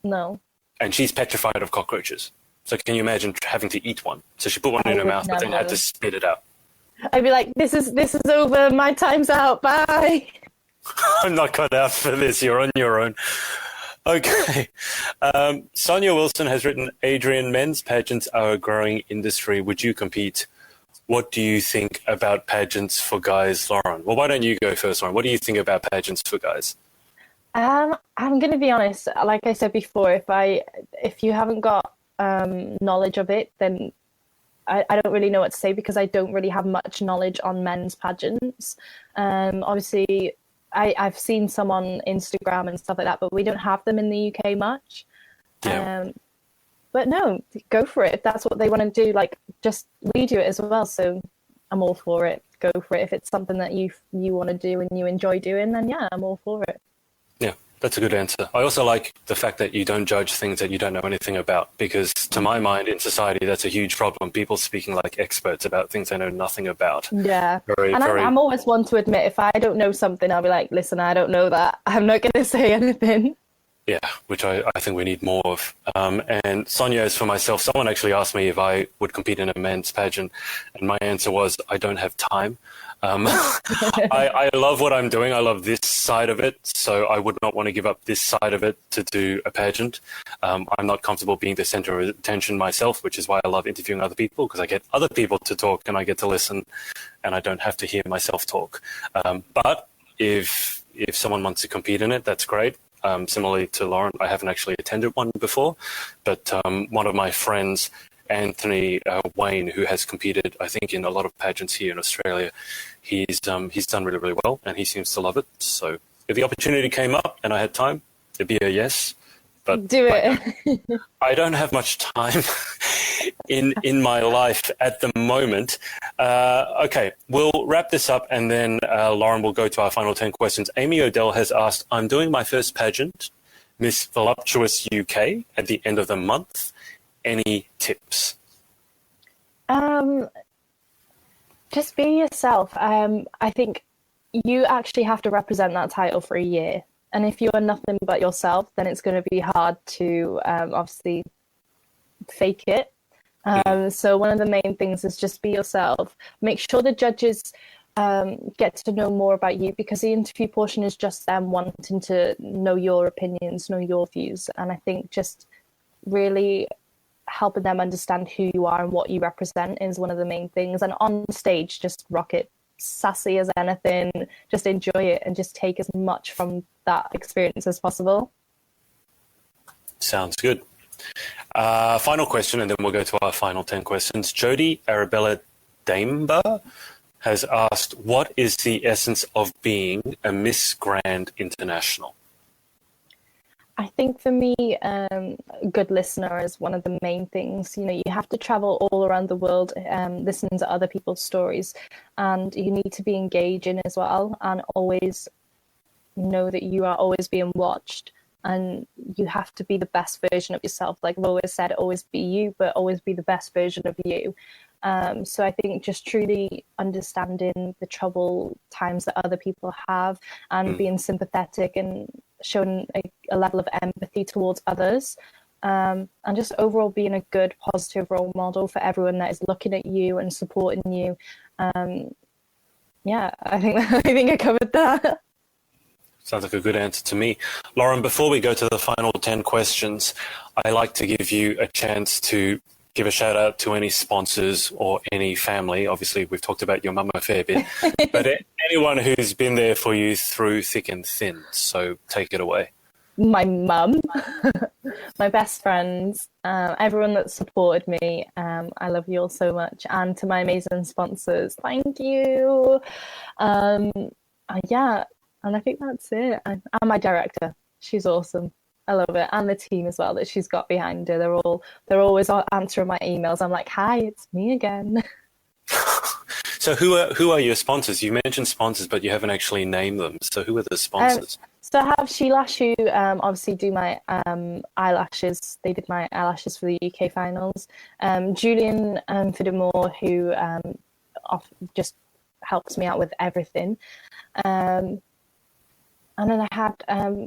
No.
And she's petrified of cockroaches. So can you imagine having to eat one? So she put one in her mouth, but then had to spit it out.
I'd be like, this is over. My time's out. Bye.
I'm not cut out for this. You're on your own. Okay. Sonia Wilson has written, Adrian, men's pageants are a growing industry. Would you compete? what do you think about pageants for guys, Lauren? Well, why don't you go first, Lauren? What do you think about pageants for guys?
I'm going to be honest. Like I said before, if you haven't got knowledge of it, then I don't really know what to say because I don't really have much knowledge on men's pageants. Obviously, I've seen some on Instagram and stuff like that, but we don't have them in the UK much.
Yeah.
But no, go for it. If that's what they want to do, like just we do it as well. So I'm all for it. Go for it. If it's something that you want to do and you enjoy doing, then yeah, I'm all for it.
Yeah, that's a good answer. I also like the fact that you don't judge things that you don't know anything about, because to my mind, in society, that's a huge problem. People speaking like experts about things they know nothing about.
Yeah. I'm always one to admit if I don't know something, I'll be like, listen, I don't know that. I'm not going to say anything.
Yeah, which I think we need more of. And Sonia, as for myself, someone actually asked me if I would compete in a men's pageant, and my answer was, I don't have time. I love what I'm doing. I love this side of it, so I would not want to give up this side of it to do a pageant. I'm not comfortable being the center of attention myself, which is why I love interviewing other people, because I get other people to talk and I get to listen, and I don't have to hear myself talk. But if someone wants to compete in it, that's great. Similarly to Lauren, I haven't actually attended one before, but one of my friends, Anthony Wayne, who has competed, I think, in a lot of pageants here in Australia, he's done really, really well, and he seems to love it. So if the opportunity came up and I had time, it'd be a yes. But
do it.
I don't have much time in my life at the moment. Okay, we'll wrap this up, and then Lauren will go to our final 10 questions. Amy Odell has asked, I'm doing my first pageant, Miss Voluptuous UK, at the end of the month. Any tips?
Just be yourself. I think you actually have to represent that title for a year. And if you are nothing but yourself, then it's going to be hard to obviously fake it. So one of the main things is just be yourself. Make sure the judges get to know more about you, because the interview portion is just them wanting to know your opinions, know your views. And I think just really helping them understand who you are and what you represent is one of the main things. And on stage, just rock it. Sassy as anything, just enjoy it and just take as much from that experience as possible.
Sounds good. Final question, and then we'll go to our final 10 questions. Jody Arabella Damber has asked, what is the essence of being a Miss Grand International?
I think for me, a good listener is one of the main things. You know, you have to travel all around the world, listening to other people's stories, and you need to be engaging as well, and always know that you are always being watched, and you have to be the best version of yourself. Like I've always said, always be you, but always be the best version of you. So I think just truly understanding the troubled times that other people have, and being sympathetic and showing a level of empathy towards others, and just overall being a good, positive role model for everyone that is looking at you and supporting you. Yeah, I think I covered that.
Sounds like a good answer to me. Lauren, before we go to the final 10 questions, I like to give you a chance to give a shout out to any sponsors or any family. Obviously, we've talked about your mum a fair bit, but anyone who's been there for you through thick and thin. So take it away.
My mum, my best friends, everyone that supported me. I love you all so much. And to my amazing sponsors, thank you. Yeah, and I think that's it. And my director, she's awesome. I love it, and the team as well that she's got behind her. They're always answering my emails. I'm like, hi, it's me again.
So who are your sponsors? You mentioned sponsors, but you haven't actually named them. So who are the sponsors?
So I have Sheila, who obviously do my eyelashes. They did my eyelashes for the UK finals. Julian Fidamore, who just helps me out with everything. And then I had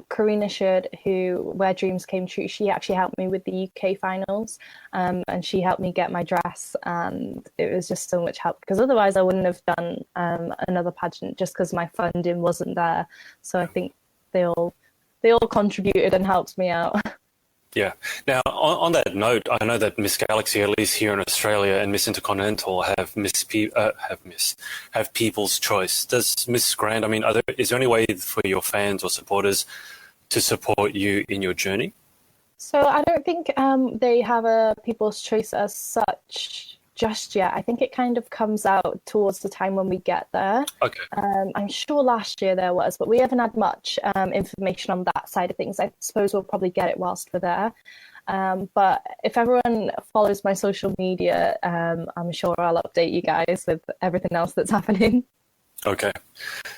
Karina Sherd, who, Where Dreams Came True, she actually helped me with the UK finals, and she helped me get my dress, and it was just so much help, because otherwise I wouldn't have done another pageant, just because my funding wasn't there. So I think they all contributed and helped me out.
Yeah. Now, on that note, I know that Miss Galaxy, at least here in Australia, and Miss Intercontinental have People's Choice. Does Miss Grand? I mean, is there any way for your fans or supporters to support you in your journey?
So I don't think they have a People's Choice as such just yet. I think it kind of comes out towards the time when we get there.
Okay.
I'm sure last year there was, but we haven't had much information on that side of things. I suppose we'll probably get it whilst we're there. But if everyone follows my social media, I'm sure I'll update you guys with everything else that's happening.
Okay.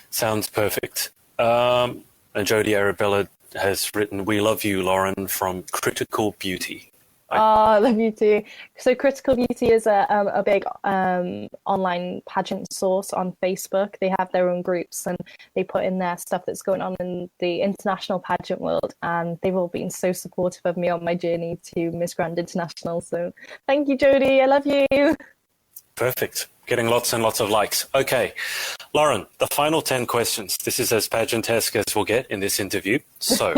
Sounds perfect. And Jodie Arabella has written, "We love you, Lauren," from Critical Beauty.
Oh, I love you too. So Critical Beauty is a big online pageant source on Facebook. They have their own groups and they put in their stuff that's going on in the international pageant world. And they've all been so supportive of me on my journey to Miss Grand International. So thank you, Jodie. I love you.
Perfect. Getting lots and lots of likes. Okay. Lauren, the final 10 questions. This is as pageantesque as we'll get in this interview. So...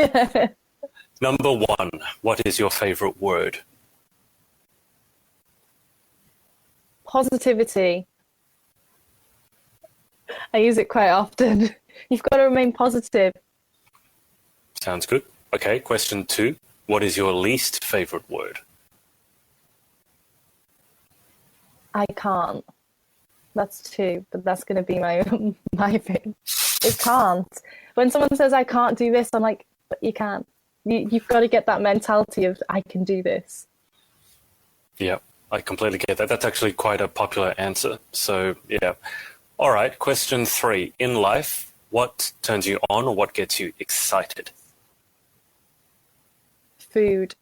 Number 1, what is your favorite word?
Positivity. I use it quite often. You've got to remain positive.
Sounds good. Okay, question 2, what is your least favorite word?
I can't. That's 2, but that's going to be my thing. It can't. When someone says I can't do this, I'm like, but you can't. You've got to get that mentality of, I can do this.
Yeah, I completely get that. That's actually quite a popular answer. So, yeah. All right, question 3. In life, what turns you on or what gets you excited?
Food.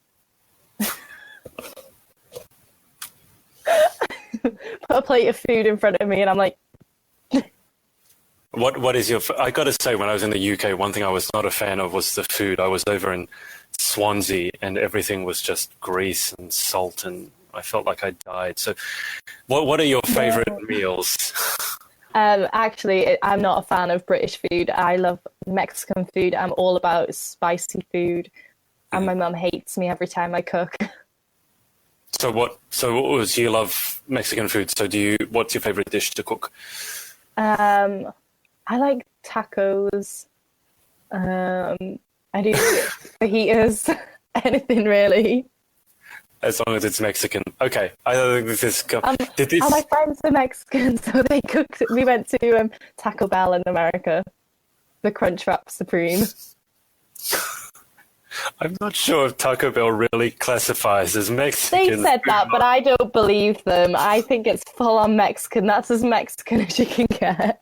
Put a plate of food in front of me and I'm like...
What is your... I got to say, when I was in the UK, one thing I was not a fan of was the food. I was over in Swansea and everything was just grease and salt and I felt like I died. So what are your favorite meals?
Actually, I'm not a fan of British food. I love Mexican food. I'm all about spicy food. And my mum hates me every time I cook.
So what was... You love Mexican food. So what's your favorite dish to cook?
I like tacos. I do fajitas, anything really.
As long as it's Mexican. Okay. I don't think this is...
My friends are Mexican, so they cooked. We went to Taco Bell in America, the Crunchwrap Supreme.
I'm not sure if Taco Bell really classifies as Mexican.
They said that, but I don't believe them. I think it's full-on Mexican. That's as Mexican as you can get.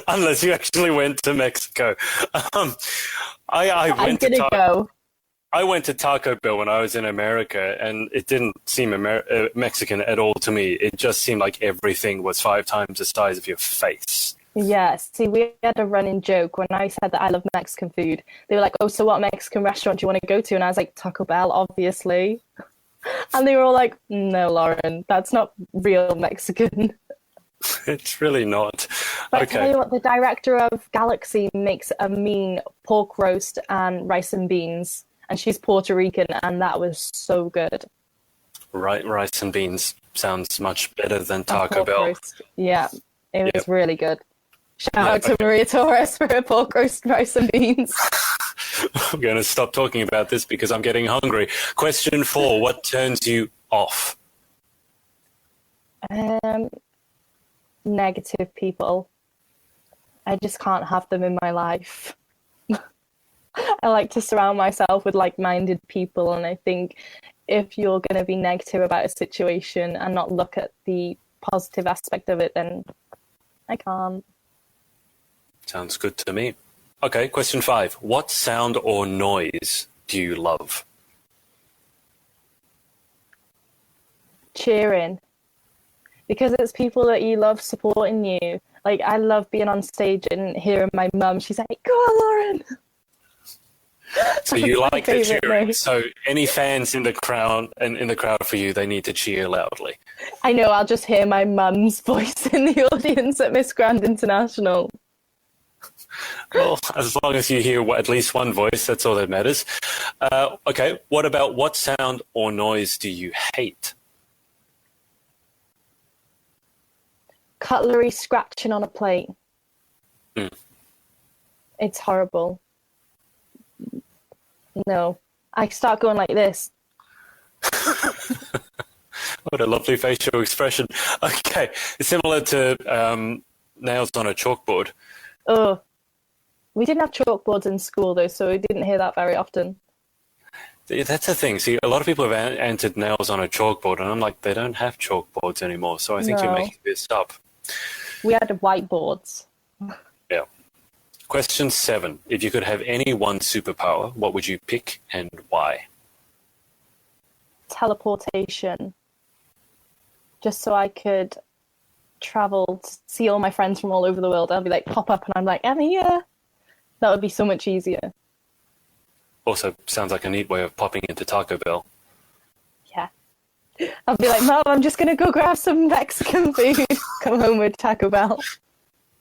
Unless you actually went to Mexico. I went to Taco Bell when I was in America, and it didn't seem Mexican at all to me. It just seemed like everything was 5 times the size of your face.
Yes. See, we had a running joke when I said that I love Mexican food. They were like, "Oh, so what Mexican restaurant do you want to go to?" And I was like, "Taco Bell, obviously." And they were all like, "No, Lauren, that's not real Mexican."
It's really not.
But
Okay.
I tell you what, the director of Galaxy makes a mean pork roast and rice and beans. And she's Puerto Rican, and that was so good.
Right, rice and beans sounds much better than Taco Bell.
Roast. Yeah, it was really good. Shout out to Maria Torres for her pork roast, rice and beans.
I'm going to stop talking about this because I'm getting hungry. Question 4, what turns you off?
Negative people. I just can't have them in my life. I like to surround myself with like-minded people, and I think if you're going to be negative about a situation and not look at the positive aspect of it, then I can't.
Sounds good to me. Okay, question 5. What sound or noise do you love?
Cheering. Because it's people that you love supporting you. Like, I love being on stage and hearing my mum. She's like, "Go on, Lauren."
So you like the cheering. So any fans in the crowd for you, they need to cheer loudly.
I know, I'll just hear my mum's voice in the audience at Miss Grand International.
Well, as long as you hear at least one voice, that's all that matters. Okay, what sound or noise do you hate?
Cutlery scratching on a plate.
Mm.
It's horrible. No. I start going like this.
What a lovely facial expression. Okay, similar to nails on a chalkboard.
Oh. We didn't have chalkboards in school, though, so we didn't hear that very often.
That's the thing. See, a lot of people have answered nails on a chalkboard, and I'm like, they don't have chalkboards anymore, so I think you're making this up.
We had whiteboards.
Yeah. Question 7. If you could have any one superpower, what would you pick and why?
Teleportation. Just so I could travel to see all my friends from all over the world. I'll be like, pop up, and I'm like, I'm here. That would be so much easier.
Also, sounds like a neat way of popping into Taco Bell.
Yeah. I'll be like, Mom, I'm just going to go grab some Mexican food. Come home with Taco Bell.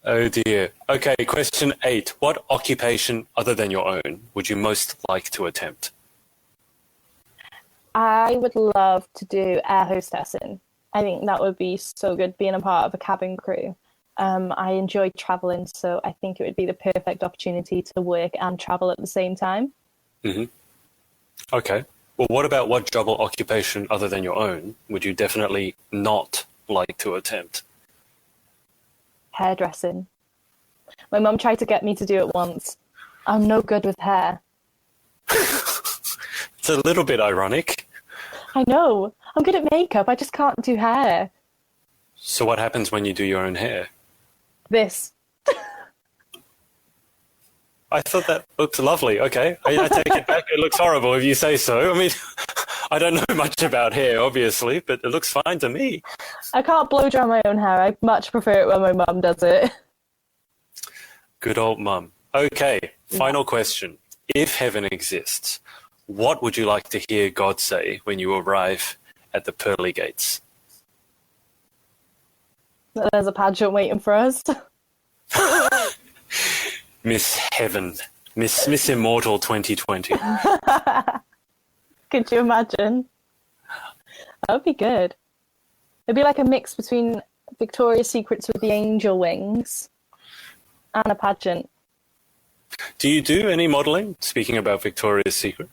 Oh dear. Okay, question 8. What occupation other than your own would you most like to attempt?
I would love to do air hostessing. I think that would be so good, being a part of a cabin crew. I enjoy traveling, so I think it would be the perfect opportunity to work and travel at the same time.
Mm-hmm. Okay. Well, what job or occupation other than your own would you definitely not like to attempt?
Hairdressing. My mum tried to get me to do it once. I'm no good with hair.
It's a little bit ironic.
I know. I'm good at makeup. I just can't do hair.
So what happens when you do your own hair?
This.
I thought that looked lovely. Okay, I take it back. It looks horrible if you say so. I mean, I don't know much about hair, obviously, but it looks fine to me.
I can't blow dry my own hair. I much prefer it when my mum does it.
Good old mum. Okay, final question. If heaven exists, what would you like to hear God say when you arrive at the pearly gates?
There's a pageant waiting for us.
Miss Heaven. Miss Immortal 2020.
Could you imagine? That would be good. It'd be like a mix between Victoria's Secrets with the angel wings and a pageant.
Do you do any modelling? Speaking about Victoria's Secret.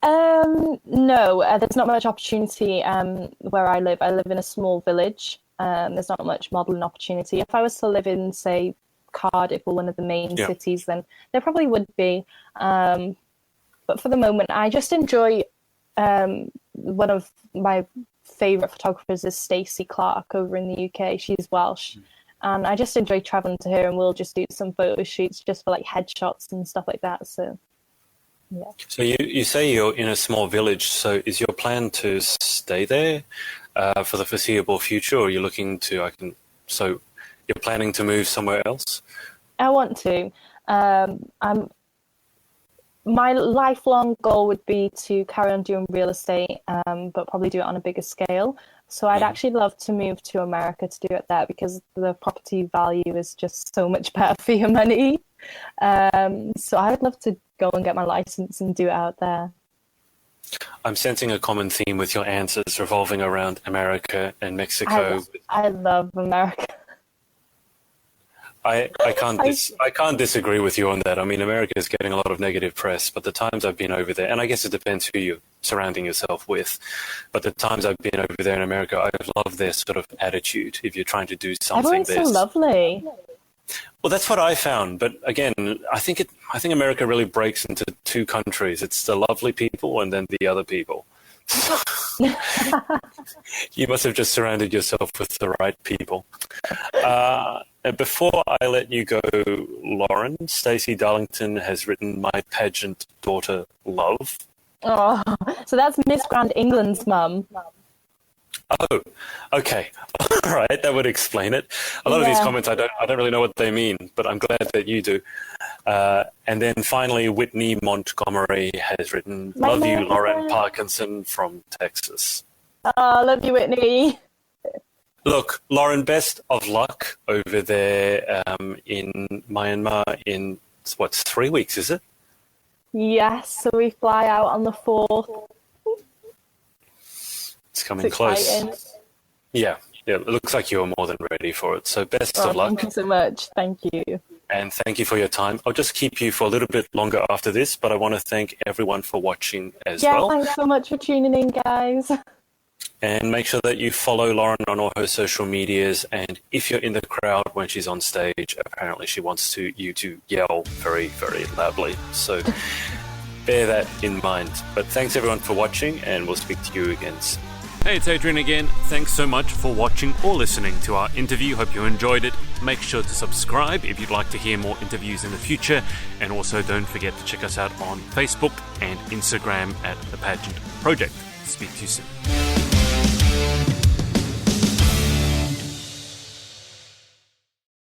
No, there's not much opportunity where I live. I live in a small village. There's not much modelling opportunity. If I was to live in, say, Cardiff or one of the main cities, then there probably would be. But for the moment, I just enjoy one of my favourite photographers is Stacey Clark over in the UK. She's Welsh. And I just enjoy travelling to her, and we'll just do some photo shoots just for like headshots and stuff like that. So, yeah.
So you say you're in a small village. So is your plan to stay there for the foreseeable future, or are you looking to? So you're planning to move somewhere else?
I want to. My lifelong goal would be to carry on doing real estate, but probably do it on a bigger scale. So I'd actually love to move to America to do it there because the property value is just so much better for your money. So I would love to go and get my license and do it out there.
I'm sensing a common theme with your answers revolving around America and Mexico.
I love America.
I can't disagree with you on that. I mean, America is getting a lot of negative press, but the times I've been over there, and I guess it depends who you're surrounding yourself with, but the times I've been over there in America, I love their sort of attitude. If you're trying to do something,
everyone's so lovely.
Well, that's what I found. But again, I think America really breaks into two countries. It's the lovely people and then the other people. You must have just surrounded yourself with the right people. And before I let you go, Lauren, Stacey Darlington has written My Pageant Daughter Love.
Oh, so that's Miss Grand England's mum.
Oh, okay. All right, that would explain it. A lot of these comments, I don't really know what they mean, but I'm glad that you do. And then finally, Whitney Montgomery has written, Love you, Lauren Parkinson from Texas.
Oh, love you, Whitney.
Look, Lauren, best of luck over there in Myanmar, in what, 3 weeks, is it?
Yes, so we fly out on the 4th.
It's coming close.
Exciting.
Yeah, it looks like you're more than ready for it. So best of luck.
Thank you so much. Thank you.
And thank you for your time. I'll just keep you for a little bit longer after this, but I want to thank everyone for watching as well.
Yeah, thanks so much for tuning in, guys.
And make sure that you follow Lauren on all her social medias. And if you're in the crowd when she's on stage, apparently she wants you to yell very, very loudly. So bear that in mind. But thanks everyone for watching, and we'll speak to you again soon. Hey, it's Adrian again. Thanks so much for watching or listening to our interview. Hope you enjoyed it. Make sure to subscribe if you'd like to hear more interviews in the future. And also don't forget to check us out on Facebook and Instagram at The Pageant Project. Speak to you soon.